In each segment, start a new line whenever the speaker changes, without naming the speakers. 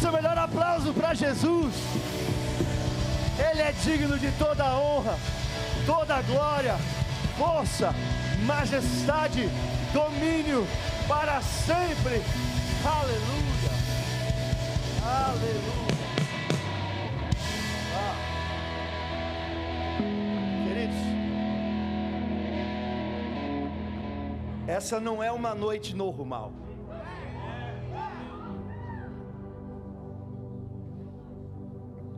seu melhor aplauso para Jesus. Ele é digno de toda a honra, toda a glória, força, majestade, domínio para sempre. Aleluia, aleluia. Queridos, essa não é uma noite normal.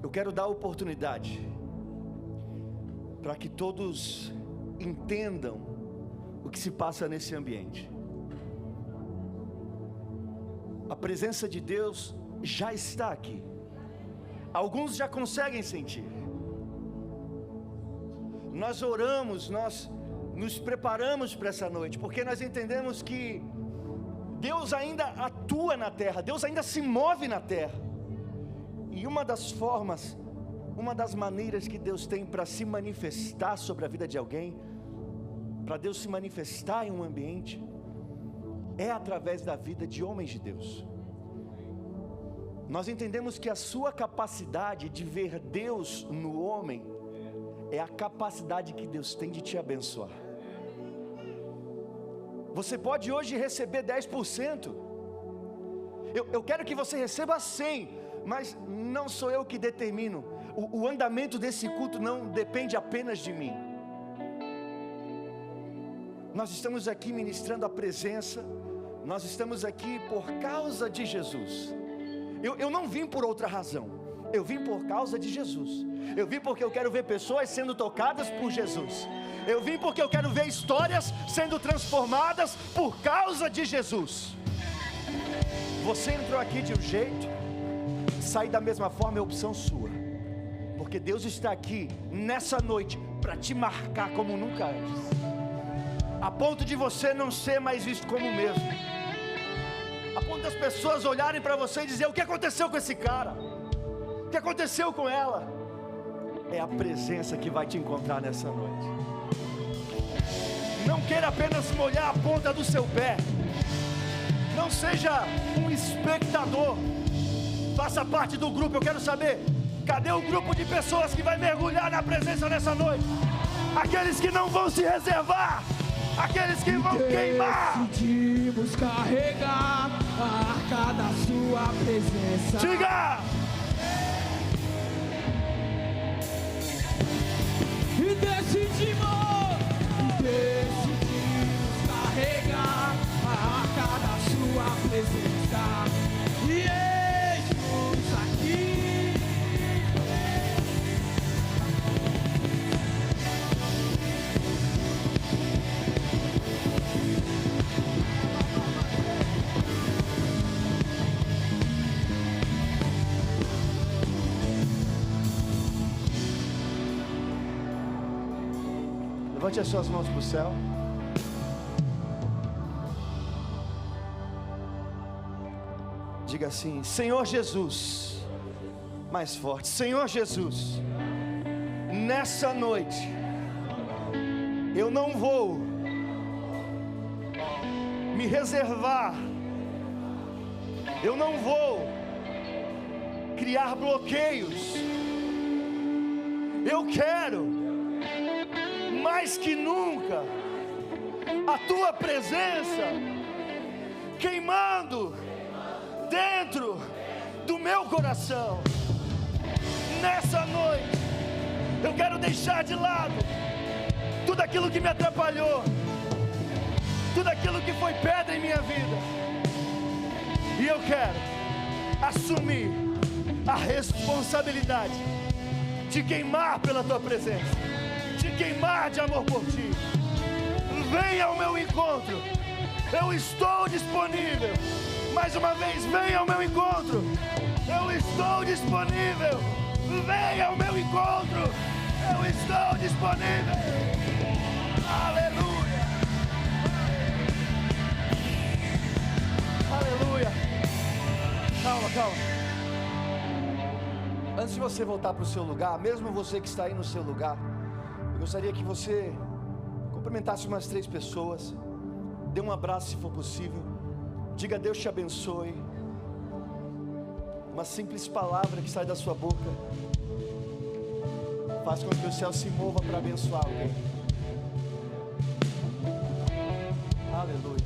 Eu quero dar a oportunidade para que todos entendam o que se passa nesse ambiente. A presença de Deus já está aqui. Alguns já conseguem sentir. Nós oramos, nós nos preparamos para essa noite, porque nós entendemos que Deus ainda atua na terra, Deus ainda se move na terra. E uma das formas, uma das maneiras que Deus tem para se manifestar sobre a vida de alguém, para Deus se manifestar em um ambiente, é através da vida de homens de Deus. Nós entendemos que a sua capacidade de ver Deus no homem é a capacidade que Deus tem de te abençoar. Você pode hoje receber 10%. Eu quero que você receba 100%, mas não sou eu que determino. O andamento desse culto não depende apenas de mim. Nós estamos aqui ministrando a presença. Nós estamos aqui por causa de Jesus. Eu não vim por outra razão. Eu vim por causa de Jesus. Eu vim porque eu quero ver pessoas sendo tocadas por Jesus. Eu vim porque eu quero ver histórias sendo transformadas por causa de Jesus. Você entrou aqui de um jeito, sair da mesma forma é opção sua. Porque Deus está aqui nessa noite para te marcar como nunca antes, a ponto de você não ser mais visto como o mesmo, a ponto das pessoas olharem para você e dizer: o que aconteceu com esse cara? O que aconteceu com ela? É a presença que vai te encontrar nessa noite. Não queira apenas molhar a ponta do seu pé. Não seja um espectador. Faça parte do grupo. Eu quero saber, cadê o grupo de pessoas que vai mergulhar na presença nessa noite? Aqueles que não vão se reservar, aqueles que vão queimar.
Decidimos carregar a arca da sua presença.
Diga!
E decidimos carregar a arca da sua presença. E eis-nos aqui.
Levante as suas mãos para o céu. Diga assim: Senhor Jesus. Mais forte: Senhor Jesus, nessa noite eu não vou me reservar, eu não vou criar bloqueios. Eu quero mais que nunca a tua presença queimando dentro do meu coração. Nessa noite eu quero deixar de lado tudo aquilo que me atrapalhou, tudo aquilo que foi pedra em minha vida, e eu quero assumir a responsabilidade de queimar pela tua presença, de queimar de amor por ti. Venha ao meu encontro, eu estou disponível. Mais uma vez, venha ao meu encontro, eu estou disponível. Venha ao meu encontro, eu estou disponível. Aleluia, aleluia. Calma, calma. Antes de você voltar para o seu lugar, mesmo você que está aí no seu lugar, eu gostaria que você cumprimentasse umas 3 pessoas, dê um abraço se for possível, diga: Deus te abençoe. uma simples palavra que sai da sua boca faz com que o céu se mova para abençoar alguém. Aleluia.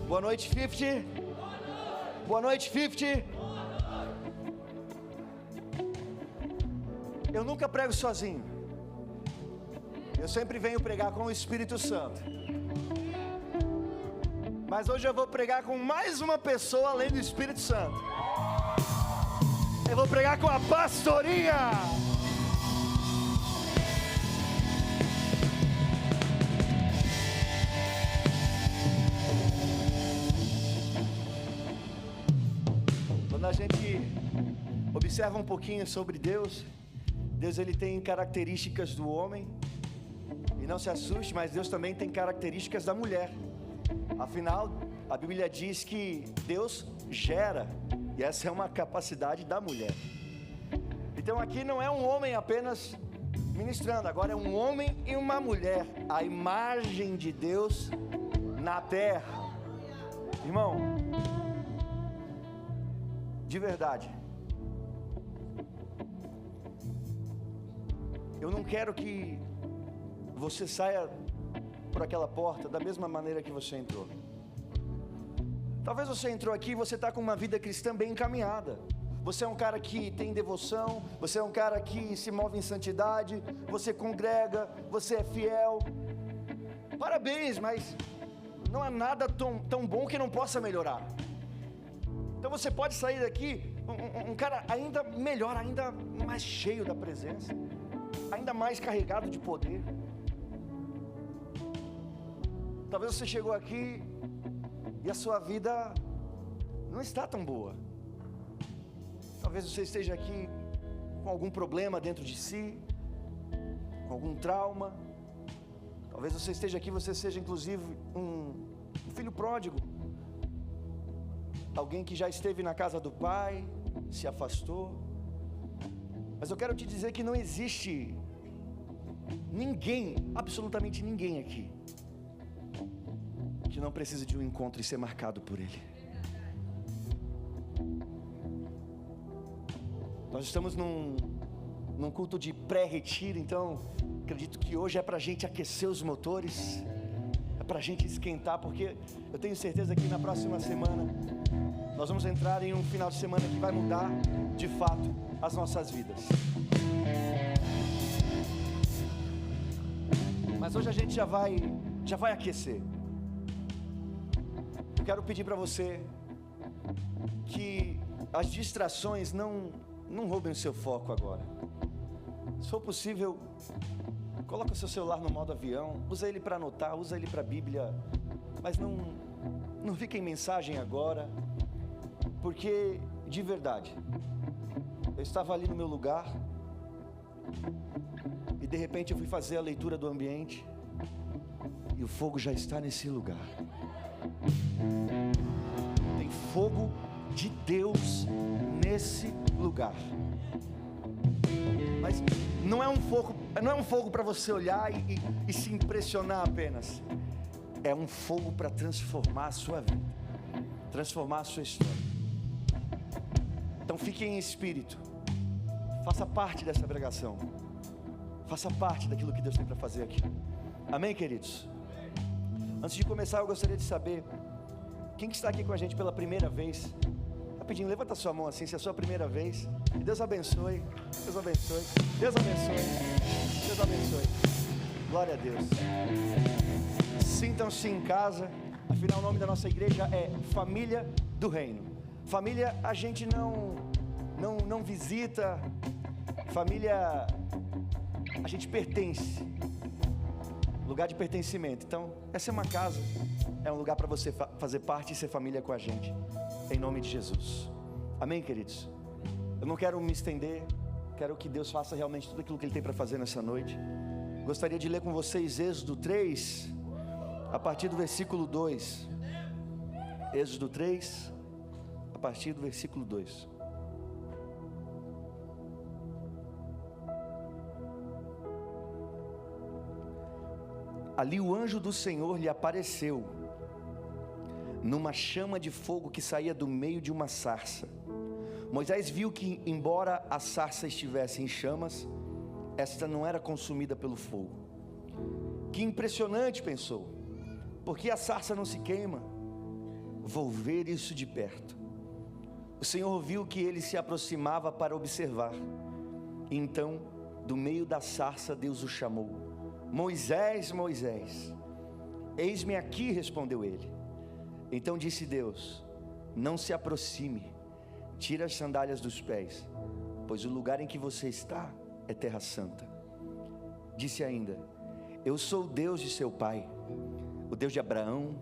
Boa noite, 50. Boa noite, 50. Eu nunca prego sozinho. Eu sempre venho pregar com o Espírito Santo. Mas hoje eu vou pregar com mais uma pessoa além do Espírito Santo. Eu vou pregar com a pastorinha. Quando a gente observa um pouquinho sobre Deus, Deus ele tem características do homem, e não se assuste, mas Deus também tem características da mulher. Afinal, a Bíblia diz que Deus gera, e essa é uma capacidade da mulher. Então aqui não é um homem apenas ministrando, agora é um homem e uma mulher, a imagem de Deus na terra. Irmão, de verdade, eu não quero que você saia por aquela porta da mesma maneira que você entrou. Talvez você entrou aqui e você está com uma vida cristã bem encaminhada. Você é um cara que tem devoção, você é um cara que se move em santidade, você congrega, você é fiel. Parabéns, mas não há nada tão bom que não possa melhorar. Então você pode sair daqui um cara ainda melhor, ainda mais cheio da presença, ainda mais carregado de poder. Talvez você chegou aqui e a sua vida não está tão boa. Talvez você esteja aqui com algum problema dentro de si, com algum trauma. Talvez você esteja aqui, você seja inclusive um filho pródigo. Alguém que já esteve na casa do pai, se afastou. Mas eu quero te dizer que não existe ninguém, absolutamente ninguém aqui, que não precisa de um encontro e ser marcado por ele. Nós estamos num culto de pré-retiro, então acredito que hoje é para a gente aquecer os motores, é para a gente esquentar, porque eu tenho certeza que na próxima semana nós vamos entrar em um final de semana que vai mudar de fato as nossas vidas. Mas hoje a gente já vai aquecer. Eu quero pedir para você que as distrações não roubem o seu foco agora. Se for possível, coloca o seu celular no modo avião, usa ele para anotar, usa ele para a Bíblia, mas não fique em mensagem agora, porque de verdade, eu estava ali no meu lugar e de repente eu fui fazer a leitura do ambiente e o fogo já está nesse lugar. Tem fogo de Deus nesse lugar. Mas não é um fogo para você olhar e se impressionar apenas. É um fogo para transformar a sua vida, transformar a sua história. Então fique em espírito, faça parte dessa pregação, faça parte daquilo que Deus tem para fazer aqui. Amém, queridos? Antes de começar, eu gostaria de saber quem que está aqui com a gente pela primeira vez. Rapidinho, levanta a sua mão assim, se é a sua primeira vez. Que Deus abençoe, Deus abençoe, Deus abençoe, Deus abençoe. Glória a Deus. Sintam-se em casa. Afinal, o nome da nossa igreja é Família do Reino. Família a gente não visita. Família a gente pertence. Lugar de pertencimento. Então, essa é uma casa, é um lugar para você fazer parte e ser família com a gente, em nome de Jesus. Amém, queridos? Eu não quero me estender, quero que Deus faça realmente tudo aquilo que Ele tem para fazer nessa noite. Gostaria de ler com vocês Êxodo 3, a partir do versículo 2. Êxodo 3, a partir do versículo 2. Ali o anjo do Senhor lhe apareceu, numa chama de fogo que saía do meio de uma sarça. Moisés viu que, embora a sarça estivesse em chamas, esta não era consumida pelo fogo. Que impressionante, pensou, porque a sarça não se queima? Vou ver isso de perto. O Senhor viu que ele se aproximava para observar. Então, do meio da sarça, Deus o chamou: Moisés, Moisés. Eis-me aqui, respondeu ele. Então disse Deus: não se aproxime, tira as sandálias dos pés, pois o lugar em que você está é terra santa. Disse ainda: eu sou o Deus de seu pai, o Deus de Abraão,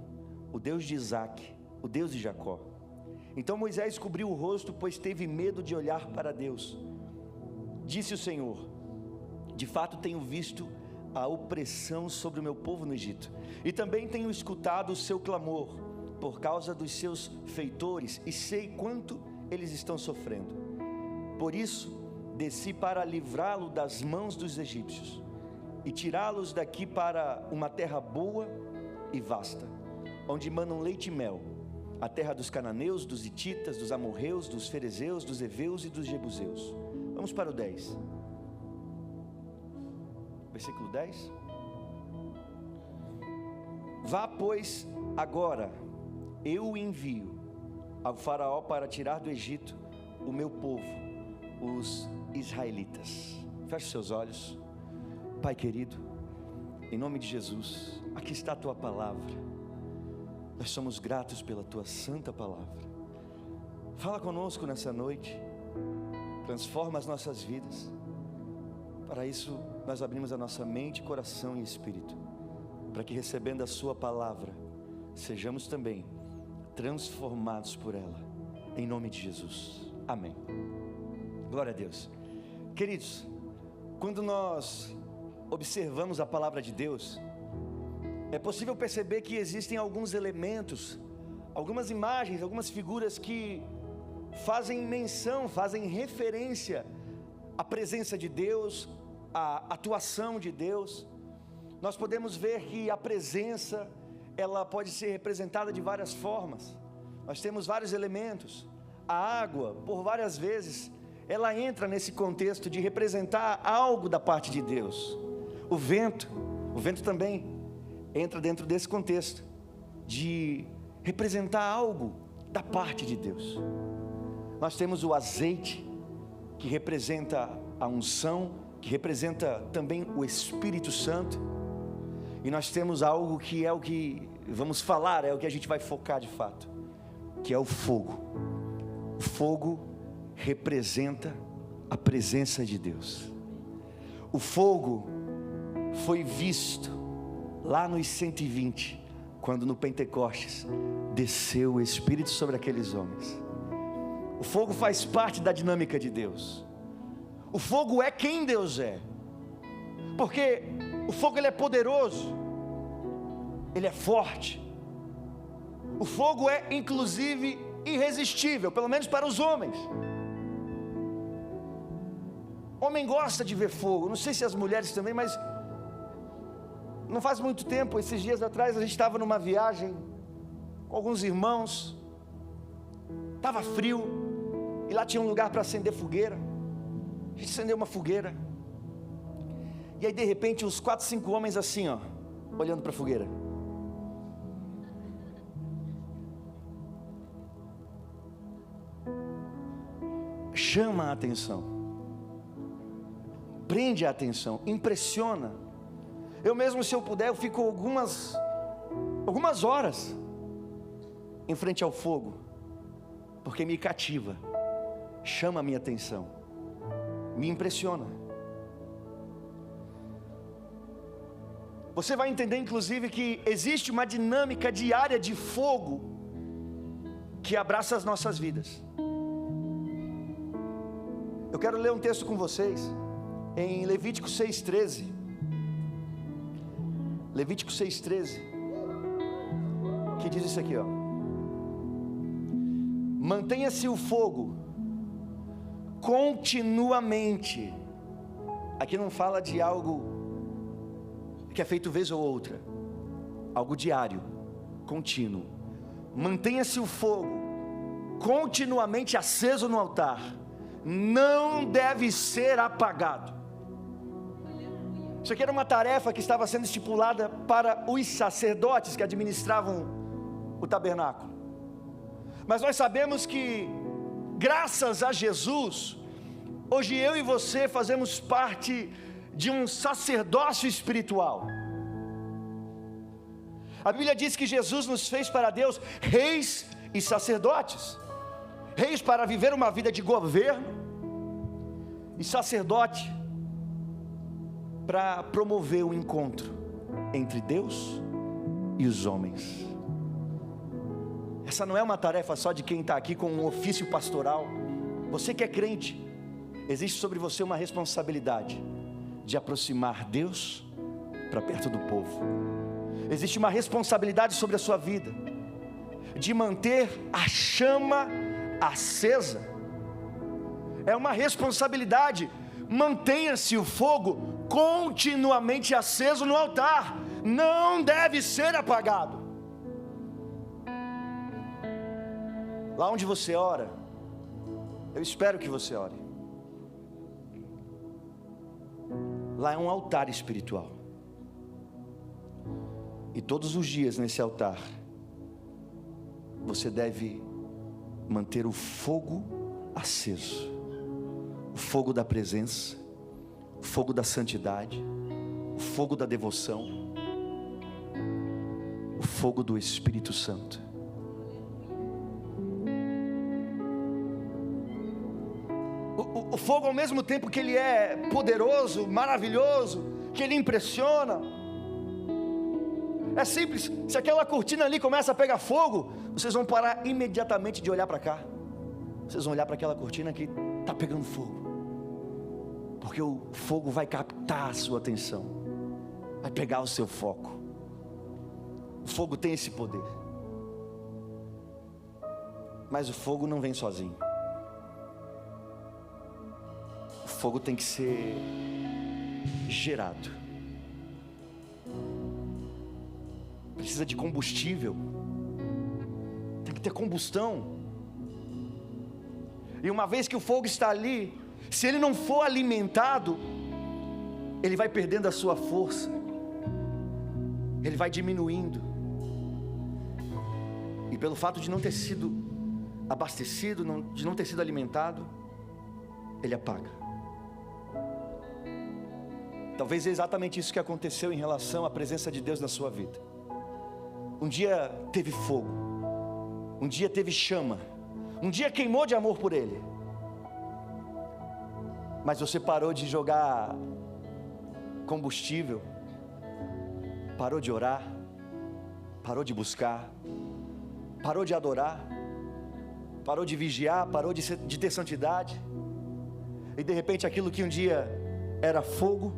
o Deus de Isaque, o Deus de Jacó. Então Moisés cobriu o rosto, pois teve medo de olhar para Deus. Disse o Senhor: de fato tenho visto a opressão sobre o meu povo no Egito, e também tenho escutado o seu clamor por causa dos seus feitores, e sei quanto eles estão sofrendo. Por isso desci para livrá-lo das mãos dos egípcios e tirá-los daqui para uma terra boa e vasta, onde manam leite e mel, a terra dos cananeus, dos hititas, dos amorreus, dos ferezeus, dos heveus e dos jebuseus. Vamos para o 10. Versículo 10. Vá, pois, agora, eu o envio ao faraó para tirar do Egito o meu povo, os israelitas. Feche seus olhos. Pai querido, em nome de Jesus, aqui está a tua palavra. Nós somos gratos pela tua santa palavra. Fala conosco nessa noite, transforma as nossas vidas. Para isso nós abrimos a nossa mente, coração e espírito, para que, recebendo a sua palavra, sejamos também transformados por ela, em nome de Jesus, amém. Glória a Deus. Queridos, quando nós observamos a palavra de Deus, é possível perceber que existem alguns elementos, algumas imagens, algumas figuras que fazem menção, fazem referência à presença de Deus, à atuação de Deus. Nós podemos ver que a presença, ela pode ser representada de várias formas. Nós temos vários elementos. A água, por várias vezes, ela entra nesse contexto de representar algo da parte de Deus. O vento também entra dentro desse contexto de representar algo da parte de Deus. Nós temos o azeite, que representa a unção, que representa também o Espírito Santo. E nós temos algo que é o que vamos falar, é o que a gente vai focar de fato, que é o fogo. O fogo representa a presença de Deus. O fogo foi visto lá nos 120, quando no Pentecostes desceu o Espírito sobre aqueles homens. O fogo faz parte da dinâmica de Deus. O fogo é quem Deus é, porque o fogo ele é poderoso, ele é forte. O fogo é inclusive irresistível, pelo menos para os homens. Homem gosta de ver fogo, não sei se as mulheres também, mas não faz muito tempo, esses dias atrás a gente estava numa viagem com alguns irmãos, estava frio, e lá tinha um lugar para acender fogueira. A gente acendeu uma fogueira, e aí de repente uns 4, 5 homens assim, ó, olhando para a fogueira. Chama a atenção, prende a atenção, impressiona. Eu mesmo, se eu puder, eu fico algumas horas em frente ao fogo, porque me cativa, chama a minha atenção, me impressiona. Você vai entender inclusive que existe uma dinâmica diária de fogo que abraça as nossas vidas. Eu quero ler um texto com vocês, em Levítico 6,13. Levítico 6,13, que diz isso aqui, ó: mantenha-se o fogo continuamente. Aqui não fala de algo que é feito vez ou outra, algo diário, contínuo. Mantenha-se o fogo continuamente aceso no altar, não deve ser apagado. Isso aqui era uma tarefa que estava sendo estipulada para os sacerdotes que administravam o tabernáculo. Mas nós sabemos que, graças a Jesus, hoje eu e você fazemos parte de um sacerdócio espiritual. A Bíblia diz que Jesus nos fez para Deus reis e sacerdotes. Reis para viver uma vida de governo, e sacerdote para promover o encontro entre Deus e os homens. Essa não é uma tarefa só de quem está aqui com um ofício pastoral. Você que é crente, existe sobre você uma responsabilidade de aproximar Deus para perto do povo. Existe uma responsabilidade sobre a sua vida de manter a chama acesa. É uma responsabilidade. Mantenha-se o fogo continuamente aceso no altar, não deve ser apagado. Lá onde você ora, eu espero que você ore. Lá é um altar espiritual, e todos os dias nesse altar você deve manter o fogo aceso, o fogo da presença, o fogo da santidade, o fogo da devoção, o fogo do Espírito Santo. O fogo, ao mesmo tempo que ele é poderoso, maravilhoso, que ele impressiona, é simples. Se aquela cortina ali começa a pegar fogo, vocês vão parar imediatamente de olhar para cá. Vocês vão olhar para aquela cortina que está pegando fogo, porque o fogo vai captar a sua atenção, vai pegar o seu foco. O fogo tem esse poder, mas o fogo não vem sozinho. O fogo tem que ser gerado, precisa de combustível, tem que ter combustão. E uma vez que o fogo está ali, se ele não for alimentado, ele vai perdendo a sua força, ele vai diminuindo, e pelo fato de não ter sido abastecido, de não ter sido alimentado, ele apaga. Talvez é exatamente isso que aconteceu em relação à presença de Deus na sua vida. Um dia teve fogo, um dia teve chama, um dia queimou de amor por Ele, mas você parou de jogar combustível, parou de orar, parou de buscar, parou de adorar, parou de vigiar, parou de ter santidade, e de repente aquilo que um dia era fogo,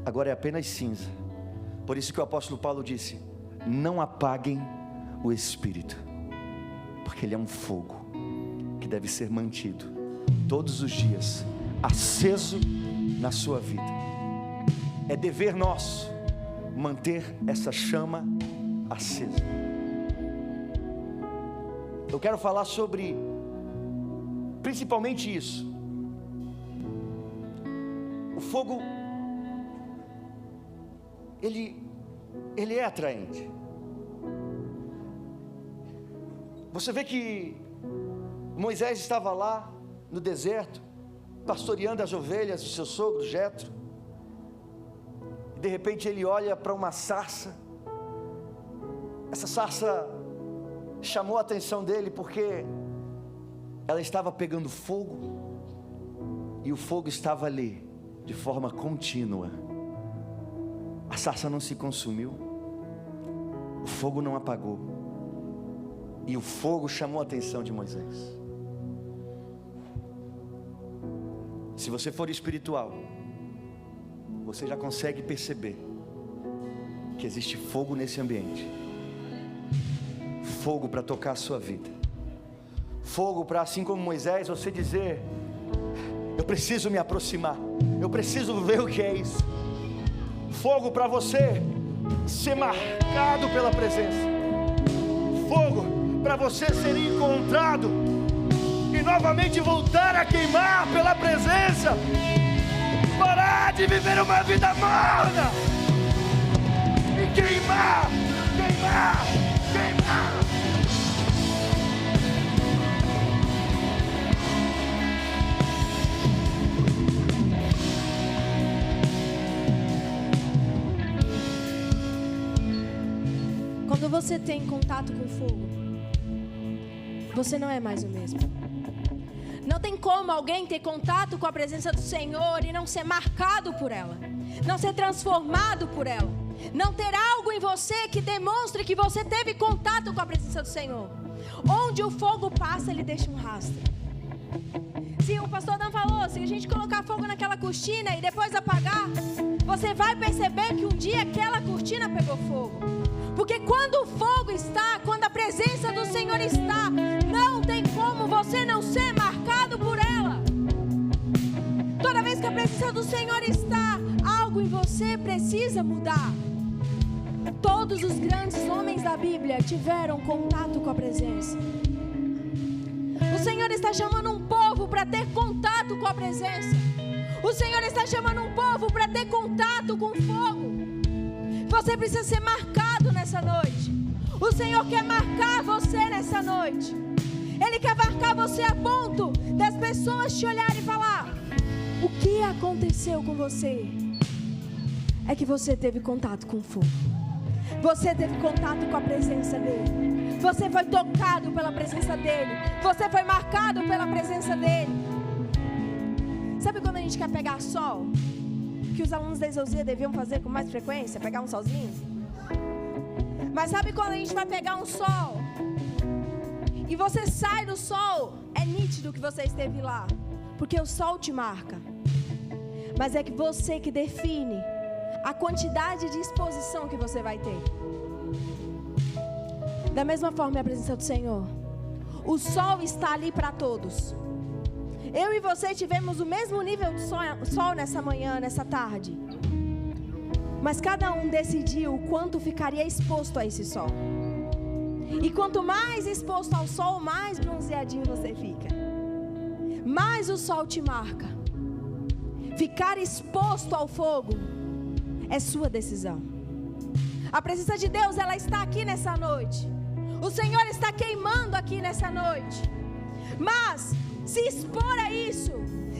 agora é apenas cinza. Por isso que o apóstolo Paulo disse: não apaguem o Espírito, porque ele é um fogo que deve ser mantido todos os dias, aceso na sua vida. É dever nosso manter essa chama acesa. Eu quero falar sobre principalmente isso. O fogo, ele é atraente. Você vê que Moisés estava lá no deserto, pastoreando as ovelhas do seu sogro Jetro, e de repente ele olha para uma sarça. Essa sarça chamou a atenção dele porque ela estava pegando fogo, e o fogo estava ali de forma contínua. A sarça não se consumiu, o fogo não apagou, e o fogo chamou a atenção de Moisés. Se você for espiritual, você já consegue perceber que existe fogo nesse ambiente. Fogo para tocar a sua vida. Fogo para, assim como Moisés, você dizer: eu preciso me aproximar, eu preciso ver o que é isso. Fogo para você ser marcado pela presença. Fogo para você ser encontrado e novamente voltar a queimar pela presença. Parar de viver uma vida morna e queimar, queimar, queimar.
Quando você tem contato com fogo, você não é mais o mesmo. Não tem como alguém ter contato com a presença do Senhor e não ser marcado por ela, não ser transformado por ela, não ter algo em você que demonstre que você teve contato com a presença do Senhor. Onde o fogo passa, ele deixa um rastro. Se o pastor Dan falou, se a gente colocar fogo naquela cortina e depois apagar, você vai perceber que um dia aquela cortina pegou fogo. Porque quando o fogo está, quando a presença do Senhor está, não tem como você não ser marcado por ela. Toda vez que a presença do Senhor está, algo em você precisa mudar. Todos os grandes homens da Bíblia tiveram contato com a presença. O Senhor está chamando um povo para ter contato com a presença. O Senhor está chamando um povo para ter contato com o fogo. Você precisa ser marcado nessa noite. O Senhor quer marcar você nessa noite. Ele quer marcar você a ponto das pessoas te olharem e falar: o que aconteceu com você? É que você teve contato com o fogo. Você teve contato com a presença dele. Você foi tocado pela presença dele. Você foi marcado pela presença dele. Sabe quando a gente quer pegar sol? Que os alunos da Exousia deviam fazer com mais frequência, pegar um solzinho. Mas sabe quando a gente vai pegar um sol e você sai do sol, é nítido que você esteve lá, porque o sol te marca. Mas é que você que define a quantidade de exposição que você vai ter. Da mesma forma é a presença do Senhor. O sol está ali para todos. Eu e você tivemos o mesmo nível de sol nessa manhã, nessa tarde. Mas cada um decidiu quanto ficaria exposto a esse sol. E quanto mais exposto ao sol, mais bronzeadinho você fica. Mais o sol te marca. Ficar exposto ao fogo é sua decisão. A presença de Deus, ela está aqui nessa noite. O Senhor está queimando aqui nessa noite. Mas se expor a isso,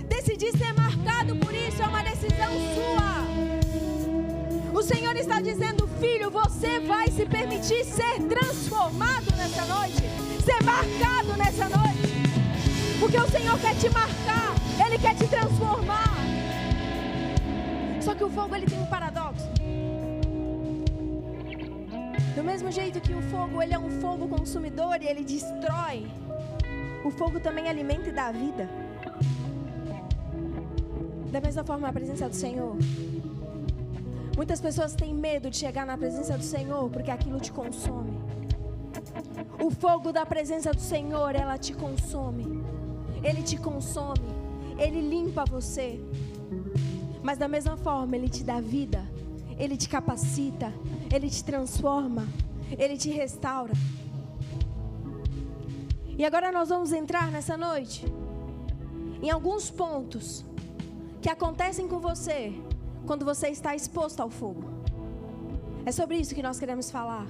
decidir ser marcado por isso, é uma decisão sua. O Senhor está dizendo: filho, você vai se permitir ser transformado nessa noite, ser marcado nessa noite, porque o Senhor quer te marcar, Ele quer te transformar. Só que o fogo, ele tem um paradoxo. Do mesmo jeito que o fogo, ele é um fogo consumidor e ele destrói, o fogo também alimenta e dá vida. Da mesma forma, a presença do Senhor. Muitas pessoas têm medo de chegar na presença do Senhor porque aquilo te consome. O fogo da presença do Senhor, ela te consome. Ele te consome. Ele limpa você. Mas da mesma forma, Ele te dá vida. Ele te capacita. Ele te transforma. Ele te restaura. E agora nós vamos entrar nessa noite em alguns pontos que acontecem com você quando você está exposto ao fogo. É sobre isso que nós queremos falar.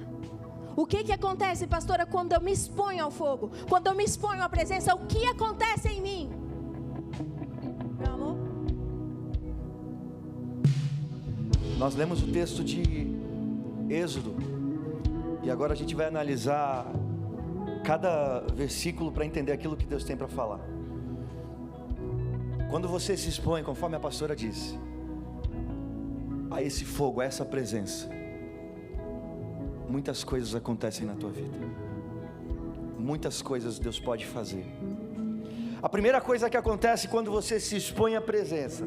O que acontece, pastora, quando eu me exponho ao fogo? Quando eu me exponho à presença, o que acontece em mim? Meu amor?
Nós lemos o texto de Êxodo e agora a gente vai analisar cada versículo para entender aquilo que Deus tem para falar. Quando você se expõe, conforme a pastora disse, a esse fogo, a essa presença, muitas coisas acontecem na tua vida. Muitas coisas Deus pode fazer. A primeira coisa que acontece quando você se expõe à presença,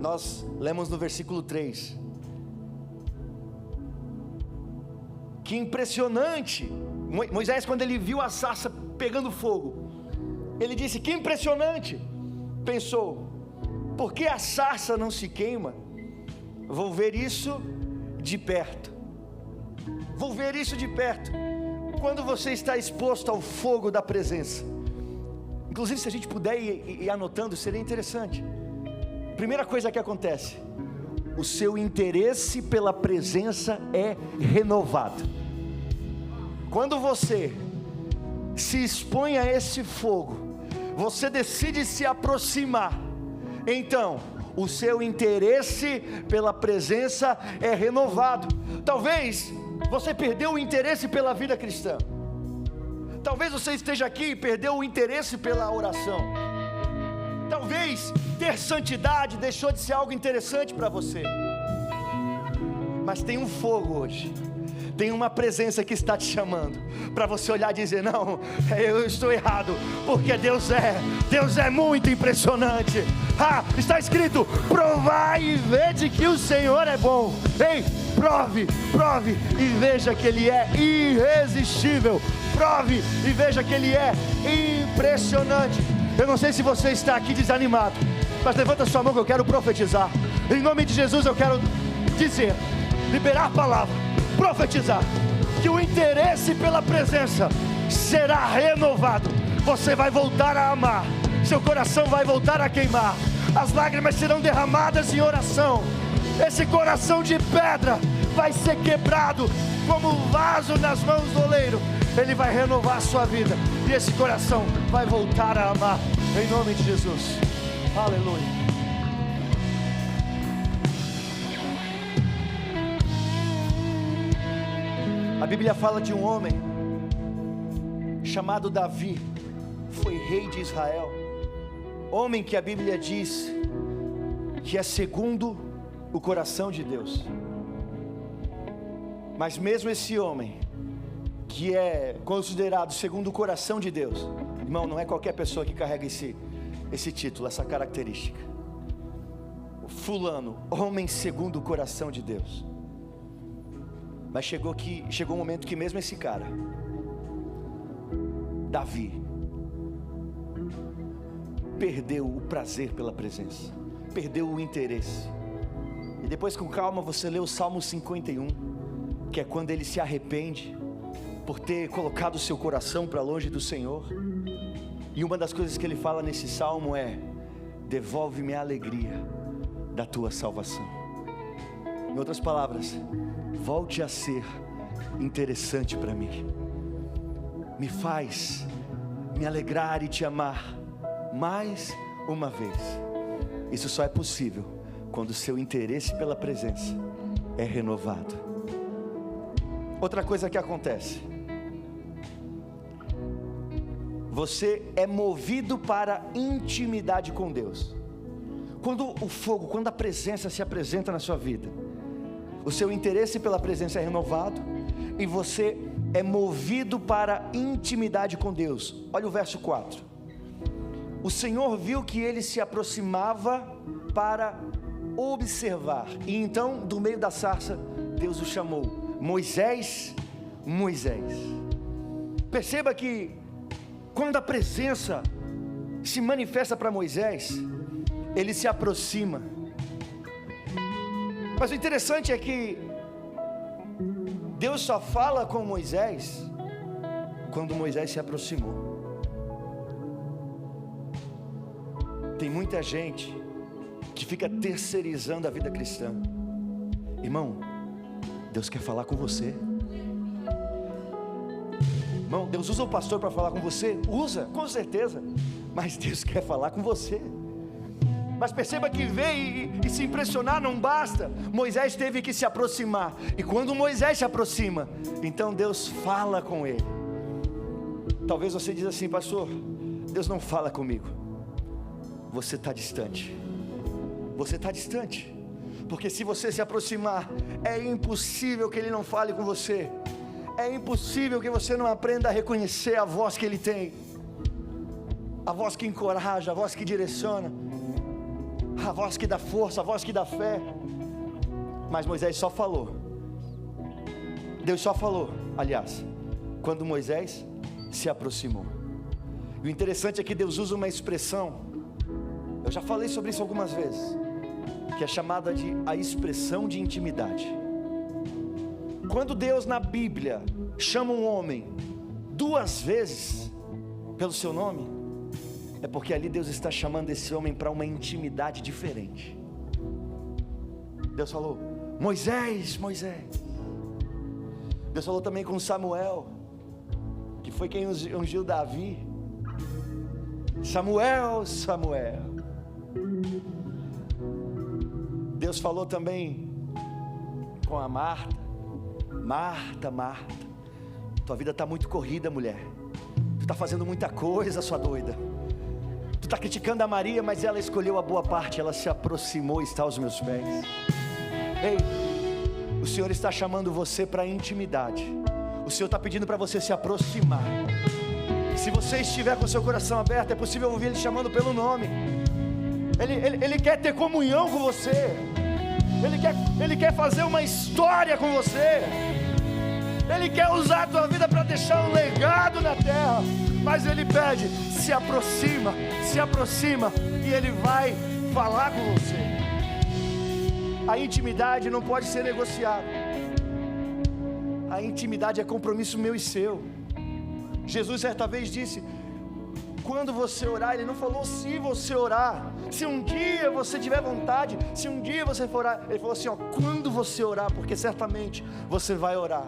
nós lemos no versículo 3. Que impressionante! Moisés, quando ele viu a sarça pegando fogo, ele disse: que impressionante! Pensou: por que a sarça não se queima? Vou ver isso de perto. Vou ver isso de perto. Quando você está exposto ao fogo da presença, inclusive se a gente puder ir anotando, seria interessante. Primeira coisa que acontece: o seu interesse pela presença é renovado. Quando você se expõe a esse fogo, você decide se aproximar, então o seu interesse pela presença é renovado. Talvez você perdeu o interesse pela vida cristã. Talvez você esteja aqui e perdeu o interesse pela oração. Talvez ter santidade deixou de ser algo interessante para você. Mas tem um fogo hoje, tem uma presença que está te chamando, para você olhar e dizer: não, eu estou errado, porque Deus é muito impressionante. Está escrito: provai e vede que o Senhor é bom. Ei, prove e veja que Ele é irresistível. Prove e veja que Ele é impressionante. Eu não sei se você está aqui desanimado, mas levanta sua mão que eu quero profetizar. Em nome de Jesus eu quero dizer, liberar a palavra, profetizar, que o interesse pela presença será renovado. Você vai voltar a amar, seu coração vai voltar a queimar, as lágrimas serão derramadas em oração. Esse coração de pedra vai ser quebrado como um vaso nas mãos do oleiro. Ele vai renovar a sua vida, e esse coração vai voltar a amar, em nome de Jesus. Aleluia. A Bíblia fala de um homem chamado Davi, foi rei de Israel, homem que a Bíblia diz que é segundo o coração de Deus. Mas mesmo esse homem, que é considerado segundo o coração de Deus, irmão, não é qualquer pessoa que carrega esse título, essa característica. O fulano, homem segundo o coração de Deus. Mas chegou um momento que mesmo esse cara, Davi, perdeu o prazer pela presença, perdeu o interesse. E depois, com calma, você lê o Salmo 51, que é quando ele se arrepende por ter colocado o seu coração para longe do Senhor. E uma das coisas que ele fala nesse salmo é: devolve-me a alegria da tua salvação. Em outras palavras, volte a ser interessante para mim, me faz me alegrar e te amar mais uma vez. Isso só é possível quando o seu interesse pela presença é renovado. Outra coisa que acontece: você é movido para intimidade com Deus. Quando o fogo, quando a presença se apresenta na sua vida, o seu interesse pela presença é renovado e você é movido para intimidade com Deus. Olha o verso 4. O Senhor viu que ele se aproximava para observar, e então do meio da sarça Deus o chamou: Moisés, Moisés. Perceba que quando a presença se manifesta para Moisés, ele se aproxima. Mas o interessante é que Deus só fala com Moisés quando Moisés se aproximou. Tem muita gente que fica terceirizando a vida cristã. Irmão, Deus quer falar com você. Irmão, Deus usa o pastor para falar com você? Usa, com certeza. Mas Deus quer falar com você. Mas perceba que ver e se impressionar não basta. Moisés teve que se aproximar. E quando Moisés se aproxima, então Deus fala com ele. Talvez você diz assim: pastor, Deus não fala comigo. Você está distante. Você está distante. Porque se você se aproximar, é impossível que Ele não fale com você. É impossível que você não aprenda a reconhecer a voz que Ele tem. a voz que encoraja, a voz que direciona, a voz que dá força, a voz que dá fé. Mas Moisés só falou. Deus só falou, aliás, quando Moisés se aproximou. E o interessante é que Deus usa uma expressão, eu já falei sobre isso algumas vezes, que é chamada de a expressão de intimidade. Quando Deus na Bíblia chama um homem 2 vezes pelo seu nome, é porque ali Deus está chamando esse homem para uma intimidade diferente. Deus falou, Moisés, Moisés. Deus falou também com Samuel, que foi quem ungiu Davi. Samuel, Samuel. Deus falou também com a Marta. Marta, Marta, tua vida está muito corrida, mulher. Tu está fazendo muita coisa, sua doida. Tu está criticando a Maria, mas ela escolheu a boa parte. Ela se aproximou e está aos meus pés. Ei, o Senhor está chamando você para a intimidade. O Senhor está pedindo para você se aproximar. Se você estiver com o seu coração aberto, é possível ouvir Ele chamando pelo nome. Ele quer ter comunhão com você. Ele quer fazer uma história com você. Ele quer usar a tua vida para deixar um legado na terra. Mas Ele pede, se aproxima, e Ele vai falar com você. A intimidade não pode ser negociada. A intimidade é compromisso meu e seu. Jesus certa vez disse, quando você orar, Ele não falou se você orar, se um dia você tiver vontade, se um dia você for orar. Ele falou assim, quando você orar, porque certamente você vai orar.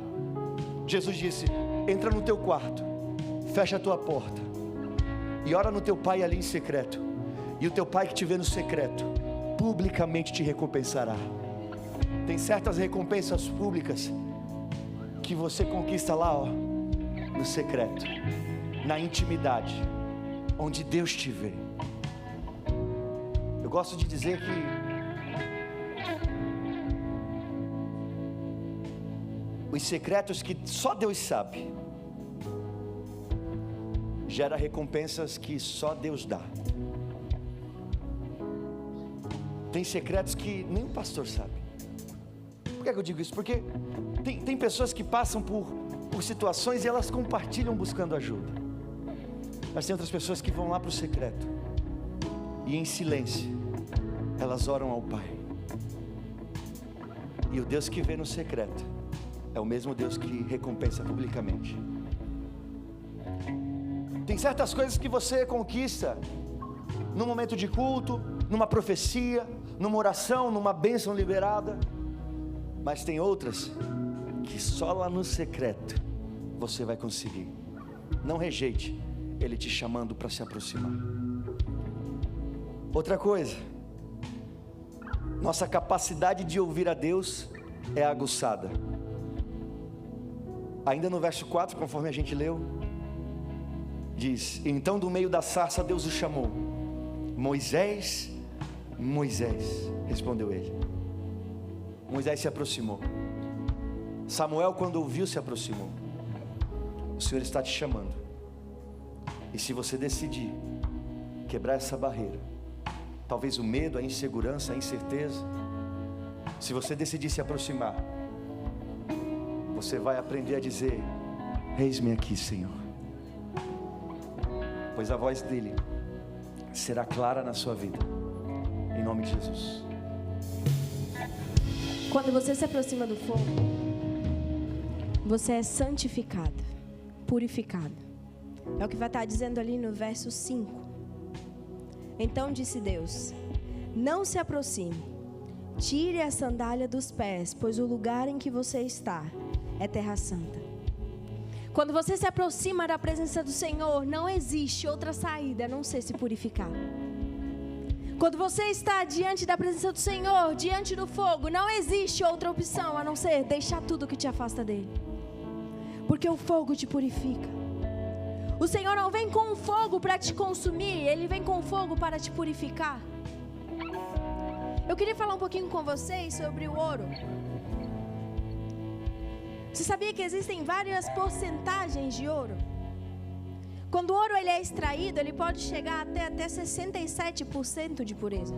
Jesus disse, entra no teu quarto, fecha a tua porta e ora no teu pai ali em secreto, e o teu pai que te vê no secreto publicamente te recompensará. Tem certas recompensas públicas que você conquista lá, no secreto, na intimidade, onde Deus te vê. Eu gosto de dizer que os secretos que só Deus sabe, gera recompensas que só Deus dá. Tem secretos que nem o pastor sabe. Por que eu digo isso? Porque tem pessoas que passam por situações e elas compartilham buscando ajuda. Mas tem outras pessoas que vão lá para o secreto e em silêncio elas oram ao Pai. E o Deus que vê no secreto é o mesmo Deus que recompensa publicamente. Tem certas coisas que você conquista num momento de culto, numa profecia, numa oração, numa bênção liberada. Mas tem outras que só lá no secreto você vai conseguir. Não rejeite Ele te chamando para se aproximar. Outra coisa, nossa capacidade de ouvir a Deus é aguçada. Ainda no verso 4, conforme a gente leu, diz, então do meio da sarça Deus o chamou, Moisés, Moisés, respondeu ele. Moisés se aproximou. Samuel, quando ouviu, se aproximou. O Senhor está te chamando. E se você decidir quebrar essa barreira, talvez o medo, a insegurança, a incerteza, se você decidir se aproximar, você vai aprender a dizer, eis-me aqui, Senhor. Pois a voz dele será clara na sua vida, em nome de Jesus.
Quando você se aproxima do fogo, você é santificado, purificado. É o que vai estar dizendo ali no verso 5. Então disse Deus, não se aproxime, tire a sandália dos pés, pois o lugar em que você está é terra santa. Quando você se aproxima da presença do Senhor, não existe outra saída a não ser se purificar. Quando você está diante da presença do Senhor, diante do fogo, não existe outra opção a não ser deixar tudo que te afasta dele. Porque o fogo te purifica. O Senhor não vem com o fogo para te consumir, Ele vem com o fogo para te purificar. Eu queria falar um pouquinho com vocês sobre o ouro. Você sabia que existem várias porcentagens de ouro? Quando o ouro ele é extraído, ele pode chegar até 67% de pureza.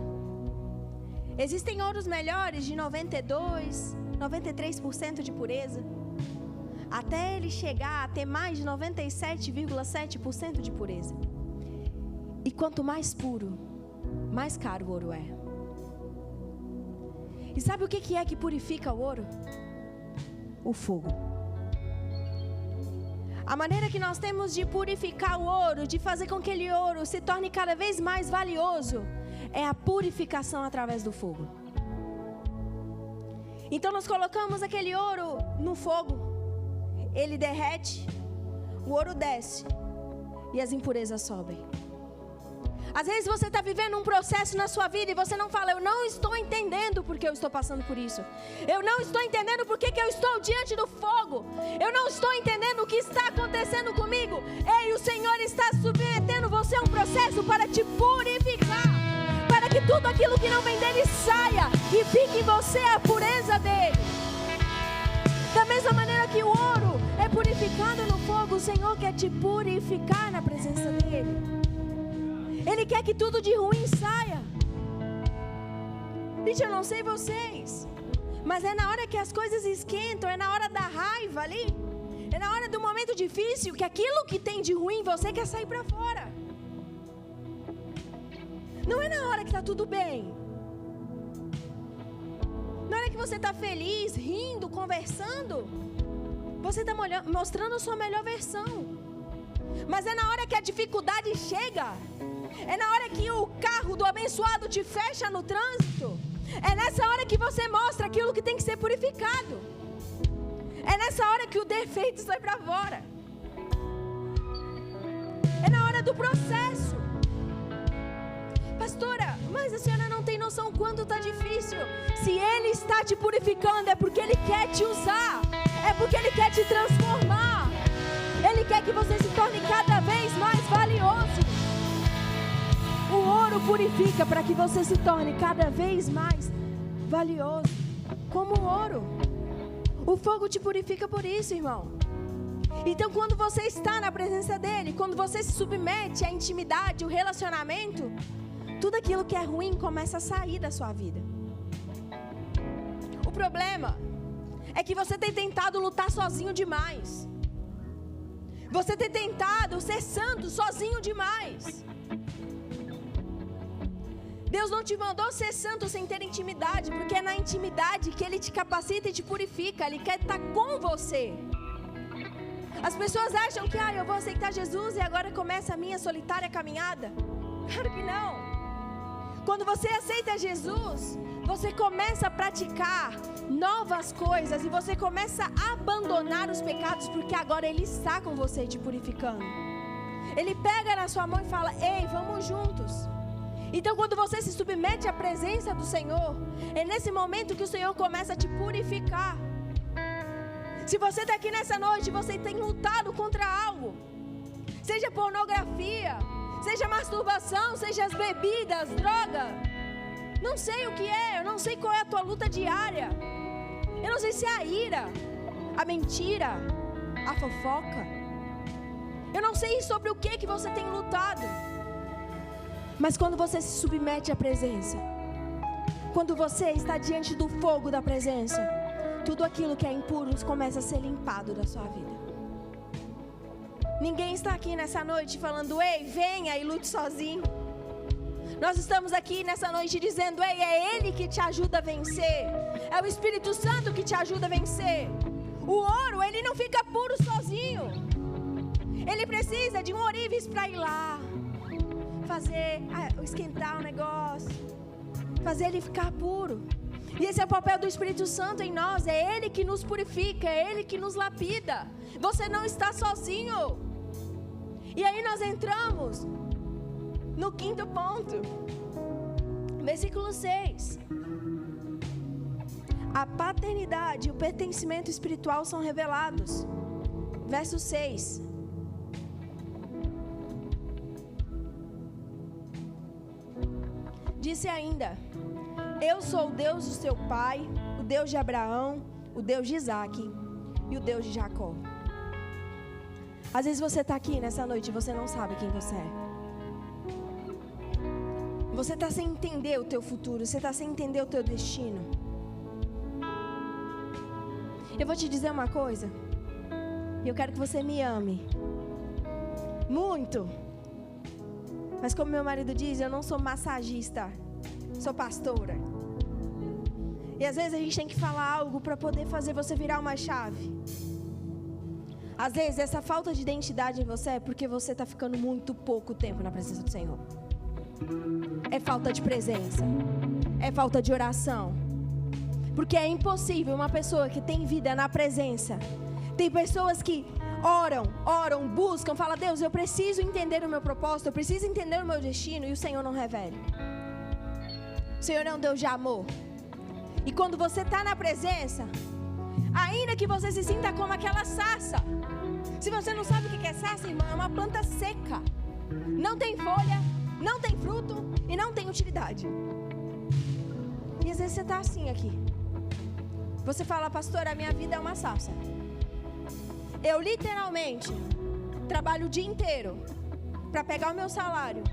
Existem ouros melhores de 92%, 93% de pureza, até ele chegar a ter mais de 97,7% de pureza. E quanto mais puro, mais caro o ouro é. E sabe o que é que purifica o ouro? O fogo. A maneira que nós temos de purificar o ouro, de fazer com que aquele ouro se torne cada vez mais valioso, é a purificação através do fogo. Então nós colocamos aquele ouro no fogo, ele derrete, o ouro desce e as impurezas sobem. Às vezes você está vivendo um processo na sua vida e você não fala, eu não estou entendendo porque eu estou passando por isso. Eu não estou entendendo porque que eu estou diante do fogo. Eu não estou entendendo o que está acontecendo comigo. Ei, o Senhor está submetendo você a um processo para te purificar. Para que tudo aquilo que não vem dele saia e fique em você a pureza dele. Da mesma maneira que o ouro é purificado no fogo, o Senhor quer te purificar na presença dele. Ele quer que tudo de ruim saia. Gente, eu não sei vocês, mas é na hora que as coisas esquentam, é na hora da raiva ali, é na hora do momento difícil, que aquilo que tem de ruim você quer sair para fora. Não é na hora que está tudo bem. Na hora que você está feliz, rindo, conversando, você está mostrando a sua melhor versão. Mas é na hora que a dificuldade chega, é na hora que o carro do abençoado te fecha no trânsito, é nessa hora que você mostra aquilo que tem que ser purificado. É nessa hora que o defeito sai para fora. É na hora do processo. Pastora, mas a senhora não tem noção quanto está difícil. Se Ele está te purificando, é porque Ele quer te usar, é porque Ele quer te transformar. Ele quer que você se torne cada vez mais valioso. O ouro purifica para que você se torne cada vez mais valioso, como o ouro. O fogo te purifica por isso, irmão. Então, quando você está na presença dele, quando você se submete à intimidade, o relacionamento, tudo aquilo que é ruim começa a sair da sua vida. O problema é que você tem tentado lutar sozinho demais. Você tem tentado ser santo sozinho demais. Deus não te mandou ser santo sem ter intimidade, porque é na intimidade que Ele te capacita e te purifica. Ele quer estar com você. As pessoas acham que eu vou aceitar Jesus e agora começa a minha solitária caminhada. Claro que não. Quando você aceita Jesus, você começa a praticar novas coisas e você começa a abandonar os pecados, porque agora Ele está com você te purificando. Ele pega na sua mão e fala, ei, vamos juntos. Então, quando você se submete à presença do Senhor, é nesse momento que o Senhor começa a te purificar. Se você está aqui nessa noite, você tem lutado contra algo, seja pornografia, seja masturbação, seja as bebidas, droga, não sei o que é, eu não sei qual é a tua luta diária, eu não sei se é a ira, a mentira, a fofoca, eu não sei sobre o que você tem lutado. Mas quando você se submete à presença, quando você está diante do fogo da presença, tudo aquilo que é impuro começa a ser limpado da sua vida. Ninguém está aqui nessa noite falando, ei, venha e lute sozinho. Nós estamos aqui nessa noite dizendo, ei, é Ele que te ajuda a vencer. É o Espírito Santo que te ajuda a vencer. O ouro, ele não fica puro sozinho. Ele precisa de um ourives para ir lá, esquentar o negócio, fazer ele ficar puro. E esse é o papel do Espírito Santo em nós. É Ele que nos purifica, é Ele que nos lapida. Você não está sozinho. E aí nós entramos no 5º ponto, versículo 6. A paternidade e o pertencimento espiritual são revelados. Verso 6. Disse ainda, eu sou o Deus do seu pai, o Deus de Abraão, o Deus de Isaque e o Deus de Jacó. Às vezes você está aqui nessa noite e você não sabe quem você é. Você está sem entender o teu futuro. Você está sem entender o teu destino. Eu vou te dizer uma coisa. E eu quero que você me ame. Muito. Mas como meu marido diz, eu não sou massagista. Sou pastora. E às vezes a gente tem que falar algo para poder fazer você virar uma chave. Às vezes essa falta de identidade em você é porque você está ficando muito pouco tempo na presença do Senhor. É falta de presença. É falta de oração. Porque é impossível uma pessoa que tem vida na presença. Tem pessoas que oram, buscam, falam: Deus, eu preciso entender o meu propósito, eu preciso entender o meu destino, e o Senhor não revela. O Senhor é um Deus de amor. E quando você está na presença, ainda que você se sinta como aquela sarça. Se você não sabe o que é sarça, irmão, é uma planta seca. Não tem folha, não tem fruto e não tem utilidade. E às vezes você está assim aqui. Você fala: pastor, a minha vida é uma sarça. Eu literalmente trabalho o dia inteiro para pegar o meu salário,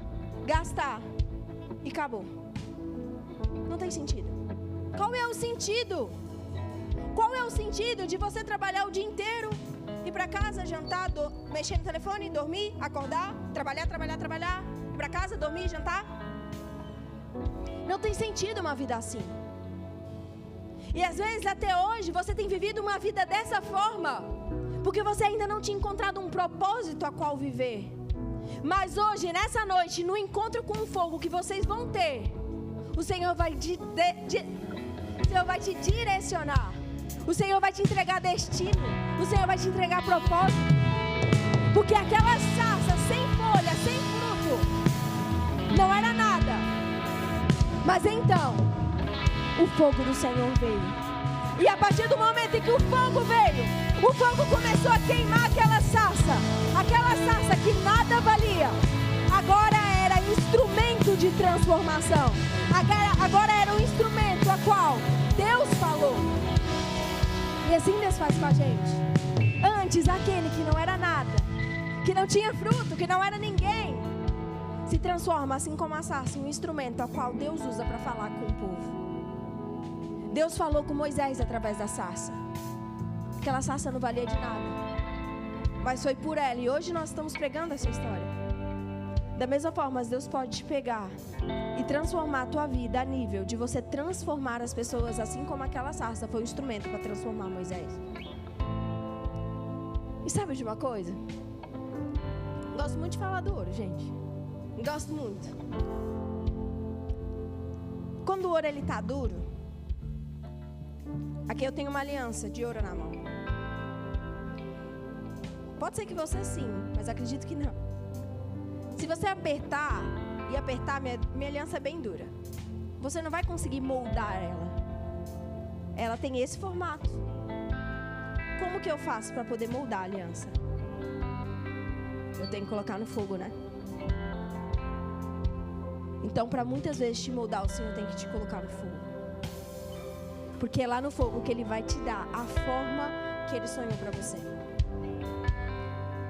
gastar e acabou. Não tem sentido. Qual é o sentido? Qual é o sentido de você trabalhar o dia inteiro, ir para casa, jantar, mexer no telefone, dormir, acordar, trabalhar, ir para casa, dormir, jantar? Não tem sentido uma vida assim. E às vezes até hoje você tem vivido uma vida dessa forma, porque você ainda não tinha encontrado um propósito a qual viver. Mas hoje, nessa noite, no encontro com o fogo que vocês vão ter, o Senhor vai te direcionar. O Senhor vai te entregar destino. O Senhor vai te entregar propósito. Porque aquela sarça sem folha, sem fruto, não era nada. Mas então, o fogo do Senhor veio. E a partir do momento em que o fogo veio, o fogo começou a queimar aquela sarça que nada valia. Agora era instrumento de transformação. Agora era um instrumento a qual Deus falou. E assim Deus faz com a gente. Antes, aquele que não era nada, que não tinha fruto, que não era ninguém, se transforma, assim como a sarça, em um instrumento a qual Deus usa para falar com o povo. Deus falou com Moisés através da sarça. Aquela sarça não valia de nada, mas foi por ela. E hoje nós estamos pregando essa história. Da mesma forma, Deus pode te pegar e transformar a tua vida a nível de você transformar as pessoas, assim como aquela sarça foi um instrumento para transformar Moisés. E sabe de uma coisa? Gosto muito de falar do ouro, gente. Gosto muito. Quando o ouro ele tá duro, aqui eu tenho uma aliança de ouro na mão. Pode ser que você sim, mas acredito que não. Se você apertar, minha aliança é bem dura. Você não vai conseguir moldar ela. Ela tem esse formato. Como que eu faço para poder moldar a aliança? Eu tenho que colocar no fogo, né? Então, para muitas vezes te moldar, o Senhor tem que te colocar no fogo. Porque é lá no fogo que Ele vai te dar a forma que Ele sonhou para você.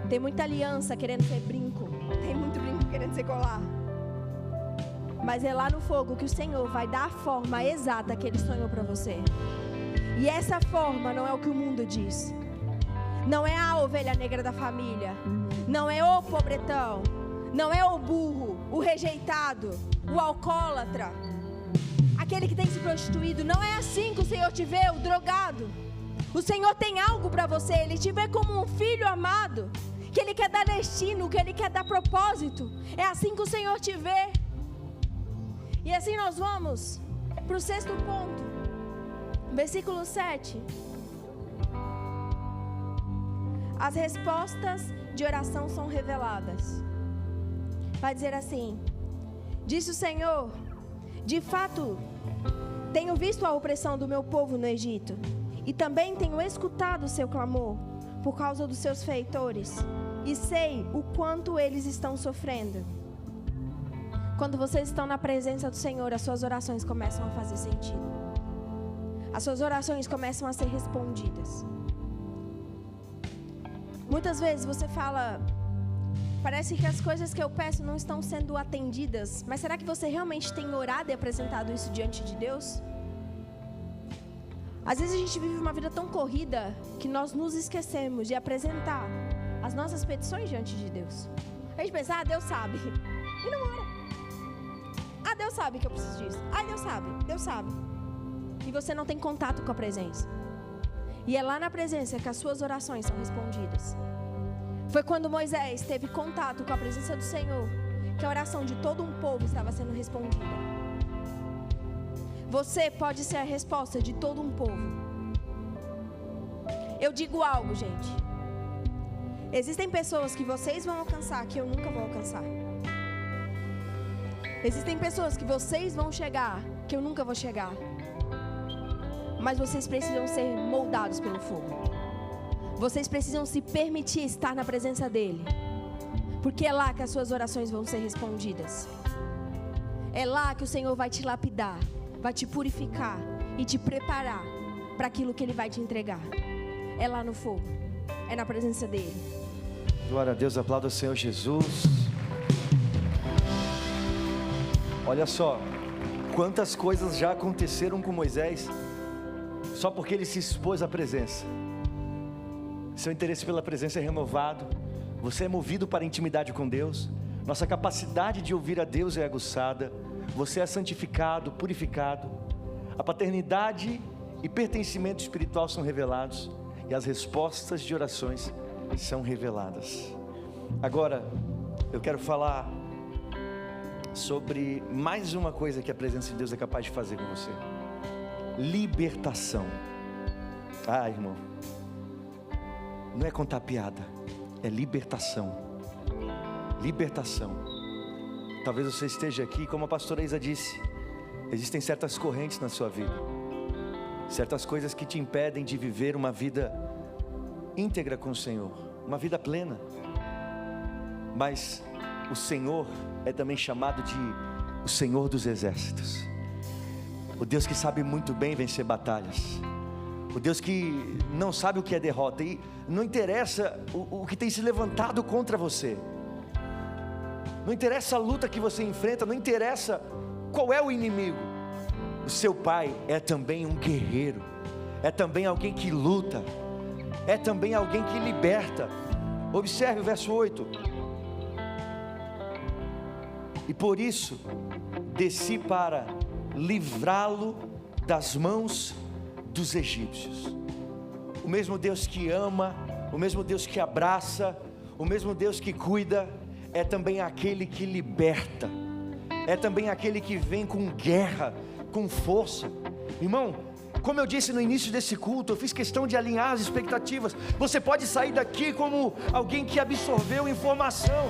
Tem muita aliança querendo ser brinco. Tem muito brinco querendo ser colar. Mas é lá no fogo que o Senhor vai dar a forma exata que Ele sonhou para você. E essa forma não é o que o mundo diz. Não é a ovelha negra da família. Não é o pobretão. Não é o burro, o rejeitado, o alcoólatra, aquele que tem se prostituído. Não é assim que o Senhor te vê, o drogado. O Senhor tem algo para você. Ele te vê como um filho amado, que Ele quer dar destino, que Ele quer dar propósito. É assim que o Senhor te vê. E assim nós vamos para o 6º ponto, versículo 7. As respostas de oração são reveladas. Vai dizer assim: disse o Senhor, de fato, tenho visto a opressão do meu povo no Egito, e também tenho escutado o seu clamor por causa dos seus feitores, e sei o quanto eles estão sofrendo. Quando vocês estão na presença do Senhor, as suas orações começam a fazer sentido. As suas orações começam a ser respondidas. Muitas vezes você fala, parece que as coisas que eu peço não estão sendo atendidas, mas será que você realmente tem orado e apresentado isso diante de Deus? Às vezes a gente vive uma vida tão corrida que nós nos esquecemos de apresentar as nossas petições diante de Deus. A gente pensa, Deus sabe, e não ora. Deus sabe que eu preciso disso. Deus sabe. E você não tem contato com a presença. E é lá na presença que as suas orações são respondidas. Foi quando Moisés teve contato com a presença do Senhor que a oração de todo um povo estava sendo respondida. Você pode ser a resposta de todo um povo. Eu digo algo, gente. Existem pessoas que vocês vão alcançar que eu nunca vou alcançar. Existem pessoas que vocês vão chegar que eu nunca vou chegar. Mas vocês precisam ser moldados pelo fogo. Vocês precisam se permitir estar na presença dele. Porque é lá que as suas orações vão ser respondidas. É lá que o Senhor vai te lapidar, vai te purificar e te preparar para aquilo que ele vai te entregar. É lá no fogo. É na presença dele.
Glória a Deus, aplauda o Senhor Jesus. Olha só, quantas coisas já aconteceram com Moisés, só porque ele se expôs à presença. Seu interesse pela presença é renovado, você é movido para a intimidade com Deus, nossa capacidade de ouvir a Deus é aguçada, você é santificado, purificado, a paternidade e pertencimento espiritual são revelados, e as respostas de orações são reveladas. Agora, eu quero falar sobre mais uma coisa que a presença de Deus é capaz de fazer com você: libertação. Irmão, não é contar piada, é libertação. Libertação. Talvez você esteja aqui, como a pastora Isa disse, existem certas correntes na sua vida, certas coisas que te impedem de viver uma vida íntegra com o Senhor, uma vida plena. Mas o Senhor é também chamado de o Senhor dos exércitos, o Deus que sabe muito bem vencer batalhas, o Deus que não sabe o que é derrota, e não interessa o que tem se levantado contra você, não interessa a luta que você enfrenta, não interessa qual é o inimigo, o seu pai é também um guerreiro, é também alguém que luta, é também alguém que liberta. Observe o verso 8: e por isso desci para livrá-lo das mãos dos egípcios. O mesmo Deus que ama, o mesmo Deus que abraça, o mesmo Deus que cuida, é também aquele que liberta, é também aquele que vem com guerra, com força. Irmão, como eu disse no início desse culto, eu fiz questão de alinhar as expectativas. Você pode sair daqui como alguém que absorveu informação.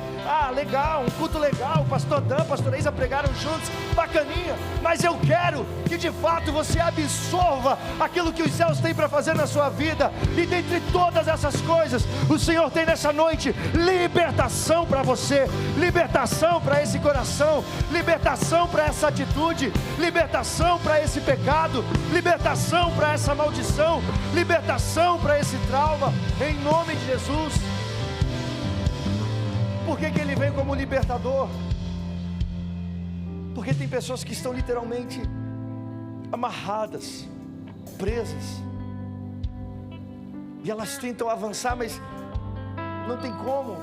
Legal, um culto legal, o pastor Dan, a pastora Isa pregaram juntos, bacaninha. Mas eu quero que de fato você absorva aquilo que os céus têm para fazer na sua vida. E dentre todas essas coisas, o Senhor tem nessa noite libertação para você, libertação para esse coração, libertação para essa atitude, libertação para esse pecado, libertação para essa maldição, libertação para esse trauma, em nome de Jesus. Por que ele vem como libertador? Porque tem pessoas que estão literalmente amarradas, presas, e elas tentam avançar, mas não tem como.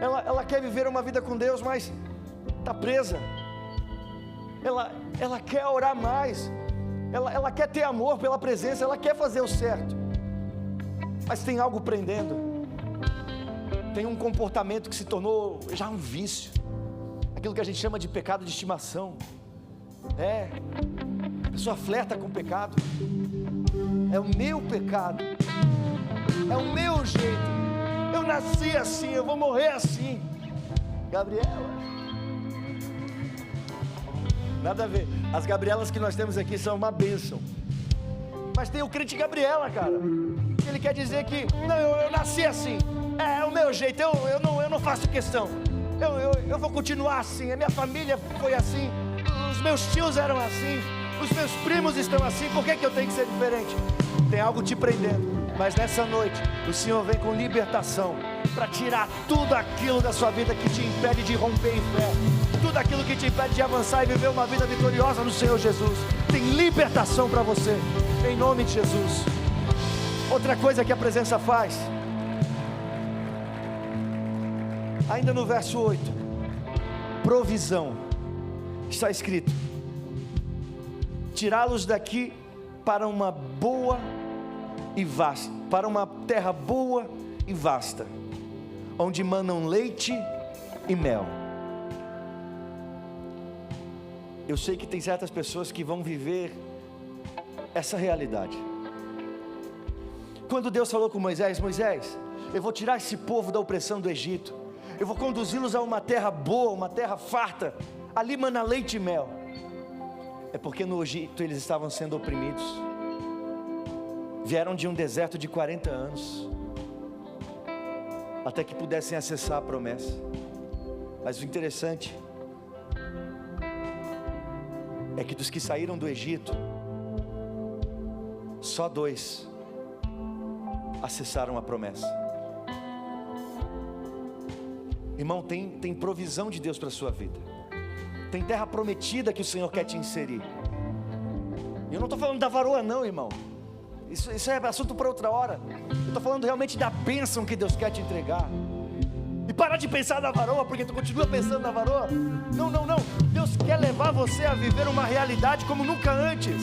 Ela quer viver uma vida com Deus, mas está presa. Ela quer orar mais, ela quer ter amor pela presença, ela quer fazer o certo, mas tem algo prendendo, tem um comportamento que se tornou já um vício, aquilo que a gente chama de pecado de estimação. A pessoa flerta com o pecado, é o meu pecado, é o meu jeito, eu nasci assim, eu vou morrer assim. Gabriela, nada a ver. As Gabrielas que nós temos aqui são uma bênção. Mas tem o crente Gabriela, cara. Ele quer dizer que não, eu nasci assim. É o meu jeito, eu não faço questão. Eu vou continuar assim. A minha família foi assim. Os meus tios eram assim. Os meus primos estão assim. Por que eu tenho que ser diferente? Tem algo te prendendo. Mas nessa noite, o Senhor vem com libertação para tirar tudo aquilo da sua vida que te impede de romper em fé, tudo aquilo que te impede de avançar e viver uma vida vitoriosa no Senhor Jesus. Tem libertação para você, em nome de Jesus. Outra coisa que a presença faz, ainda no verso 8, provisão. Está escrito: tirá-los daqui para uma boa e vasta, para uma terra boa e vasta, onde manam leite e mel. Eu sei que tem certas pessoas que vão viver essa realidade. Quando Deus falou com Moisés: Moisés, eu vou tirar esse povo da opressão do Egito, eu vou conduzi-los a uma terra boa, uma terra farta, ali mana leite e mel. É porque no Egito eles estavam sendo oprimidos, vieram de um deserto de 40 anos, até que pudessem acessar a promessa. Mas o interessante é que dos que saíram do Egito, só 2 acessaram a promessa. Irmão, tem provisão de Deus para a sua vida, tem terra prometida que o Senhor quer te inserir. Eu não estou falando da varoa não, irmão, isso é assunto para outra hora. Eu estou falando realmente da bênção que Deus quer te entregar. E para de pensar na varoa, porque tu continua pensando na varoa. Não, Deus quer levar você a viver uma realidade como nunca antes.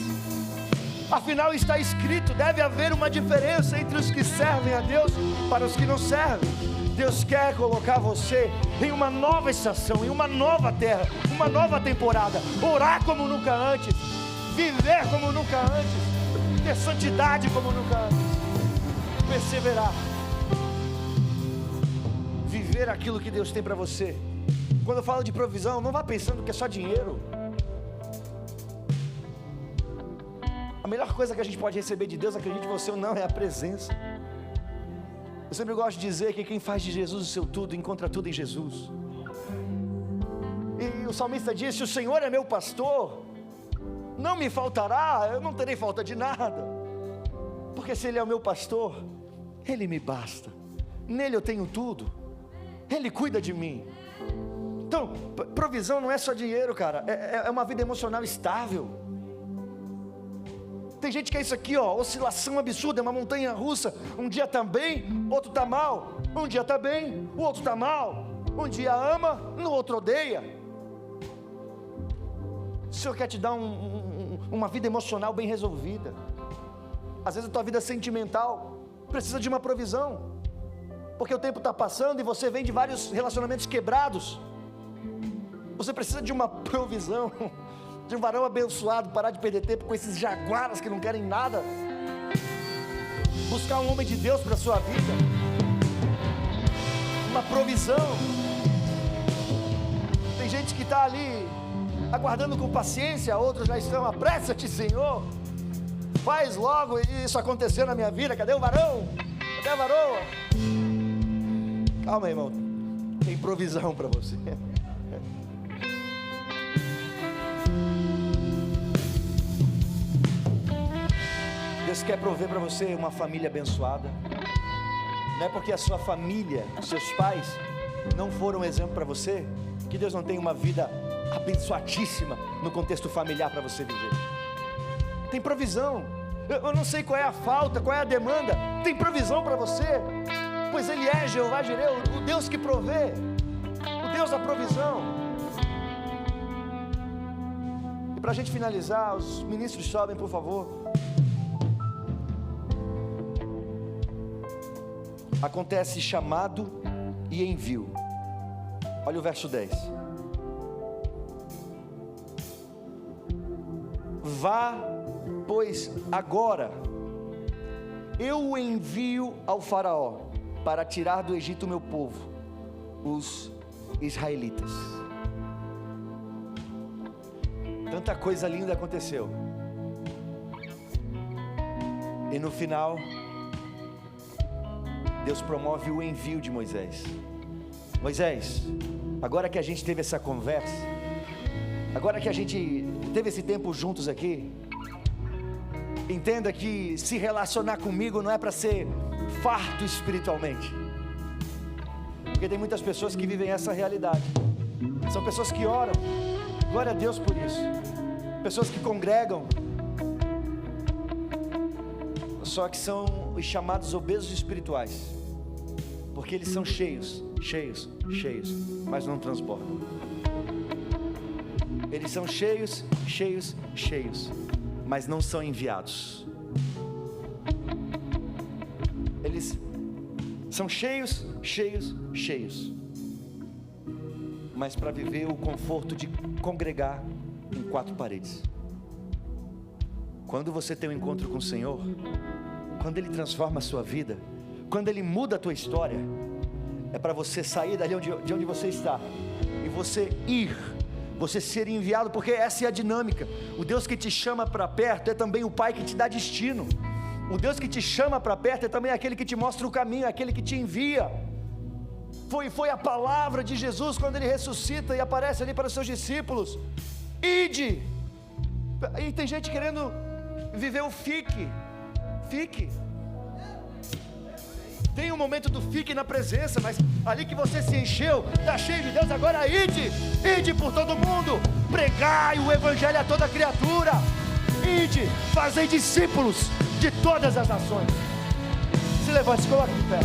Afinal está escrito, deve haver uma diferença entre os que servem a Deus para os que não servem. Deus quer colocar você em uma nova estação, em uma nova terra, uma nova temporada. Orar como nunca antes, viver como nunca antes, ter santidade como nunca antes, perseverar, viver aquilo que Deus tem para você. Quando eu falo de provisão, não vá pensando que é só dinheiro. A melhor coisa que a gente pode receber de Deus, acredite você ou não, é a presença. Eu sempre gosto de dizer que quem faz de Jesus o seu tudo, encontra tudo em Jesus. E o salmista disse: o Senhor é meu pastor, não me faltará, eu não terei falta de nada. Porque se Ele é o meu pastor, Ele me basta, nele eu tenho tudo, Ele cuida de mim. Então, provisão não é só dinheiro, cara, é uma vida emocional estável. Tem gente que é isso aqui, ó, oscilação absurda, é uma montanha russa. Um dia tá bem, outro tá mal. Um dia tá bem, o outro tá mal. Um dia ama, no outro odeia. O Senhor quer te dar uma vida emocional bem resolvida. Às vezes a tua vida sentimental precisa de uma provisão, porque o tempo está passando e você vem de vários relacionamentos quebrados. Você precisa de uma provisão, de um varão abençoado, parar de perder tempo com esses jaguaras que não querem nada. Buscar um homem de Deus para a sua vida, uma provisão. Tem gente que está ali aguardando com paciência, outros já estão: apressa-te, Senhor, faz logo isso acontecer na minha vida. Cadê o varão? Cadê a varoa? Calma, irmão, tem provisão para você. Deus quer prover para você uma família abençoada. Não é porque a sua família, seus pais não foram exemplo para você, que Deus não tem uma vida abençoadíssima no contexto familiar para você viver. Tem provisão. Eu não sei qual é a falta, qual é a demanda. Tem provisão para você, pois Ele é Jeová Jireh, o Deus que provê, o Deus da provisão. E para a gente finalizar, os ministros sobem, por favor. Acontece chamado e envio. Olha o verso 10. Vá, pois agora eu o envio ao faraó para tirar do Egito o meu povo, os israelitas. Tanta coisa linda aconteceu, e no final Deus promove o envio de Moisés. Moisés, agora que a gente teve essa conversa, agora que a gente teve esse tempo juntos aqui, Entenda que se relacionar comigo não é para ser farto espiritualmente, porque tem muitas pessoas que vivem essa realidade. São pessoas que oram, glória a Deus por isso, pessoas que congregam, só que são os chamados obesos espirituais, porque eles são cheios, mas não transbordam. Eles são cheios, mas não são enviados. Eles são cheios, mas para viver o conforto de congregar em 4 paredes. Quando você tem um encontro com o Senhor, quando Ele transforma a sua vida, quando Ele muda a tua história, é para você sair dali de onde você está e você ir, você ser enviado, porque essa é a dinâmica. O Deus que te chama para perto é também o Pai que te dá destino. O Deus que te chama para perto é também aquele que te mostra o caminho, é aquele que te envia. Foi a palavra de Jesus quando Ele ressuscita e aparece ali para os seus discípulos: ide. E tem gente querendo viver o fique. Tem um momento do fique na presença, mas ali que você se encheu, está cheio de Deus, agora ide por todo mundo, pregai o evangelho a toda criatura, ide, fazei discípulos de todas as nações. Se levante, se coloque de pé.